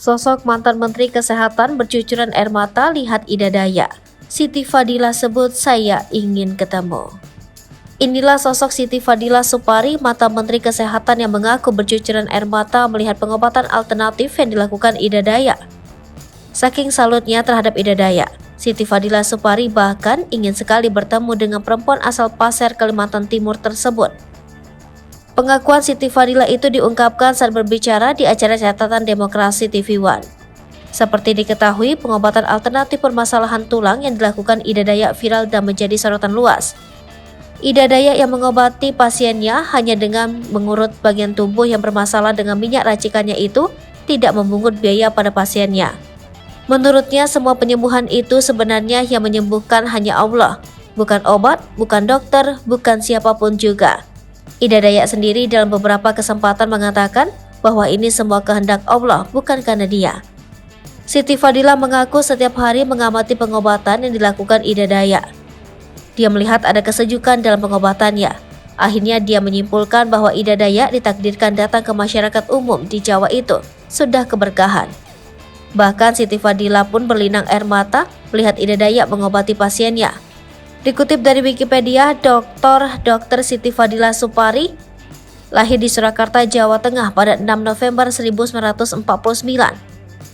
Sosok mantan Menteri Kesehatan bercucuran air mata lihat Ida Dayak. Siti Fadila sebut saya ingin ketemu. Inilah sosok Siti Fadila Supari, mantan Menteri Kesehatan yang mengaku bercucuran air mata melihat pengobatan alternatif yang dilakukan Ida Dayak. Saking salutnya terhadap Ida Dayak, Siti Fadila Supari bahkan ingin sekali bertemu dengan perempuan asal Pasir, Kalimantan Timur tersebut. Pengakuan Siti Fadila itu diungkapkan saat berbicara di acara Catatan Demokrasi TV One. Seperti diketahui, pengobatan alternatif permasalahan tulang yang dilakukan Ida Dayak viral dan menjadi sorotan luas. Ida Dayak yang mengobati pasiennya hanya dengan mengurut bagian tubuh yang bermasalah dengan minyak racikannya itu tidak memungut biaya pada pasiennya. Menurutnya, semua penyembuhan itu sebenarnya yang menyembuhkan hanya Allah, bukan obat, bukan dokter, bukan siapapun juga. Ida Dayak sendiri dalam beberapa kesempatan mengatakan bahwa ini semua kehendak Allah, bukan karena dia. Siti Fadila mengaku setiap hari mengamati pengobatan yang dilakukan Ida Dayak. Dia melihat ada kesejukan dalam pengobatannya. Akhirnya dia menyimpulkan bahwa Ida Dayak ditakdirkan datang ke masyarakat umum di Jawa itu sudah keberkahan. Bahkan Siti Fadila pun berlinang air mata melihat Ida Dayak mengobati pasiennya. Dikutip dari Wikipedia, Dr. Siti Fadila Supari lahir di Surakarta, Jawa Tengah pada 6 November 1949.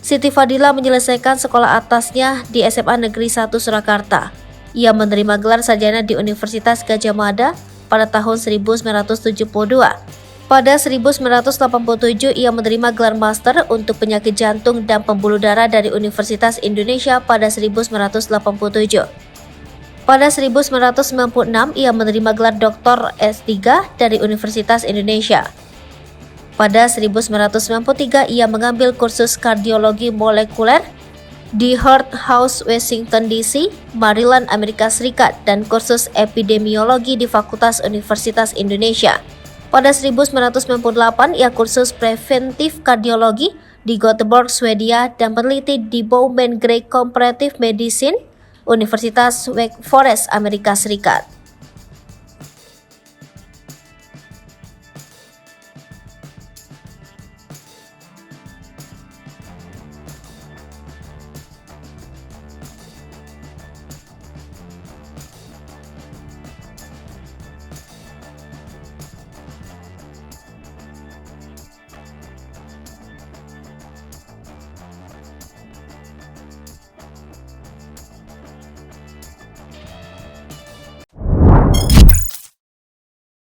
Siti Fadila menyelesaikan sekolah atasnya di SMA Negeri 1 Surakarta. Ia menerima gelar sarjana di Universitas Gadjah Mada pada tahun 1972. Pada 1987 ia menerima gelar master untuk penyakit jantung dan pembuluh darah dari Universitas Indonesia pada 1987. Pada 1996 ia menerima gelar Dr. S3 dari Universitas Indonesia. Pada 1993 ia mengambil kursus kardiologi molekuler di Heart House, Washington DC, Maryland, Amerika Serikat, dan kursus epidemiologi di Fakultas Universitas Indonesia. Pada 1998 ia kursus preventif kardiologi di Göteborg, Swedia, dan peneliti di Bowman Gray Comparative Medicine, Universitas Wake Forest, Amerika Serikat.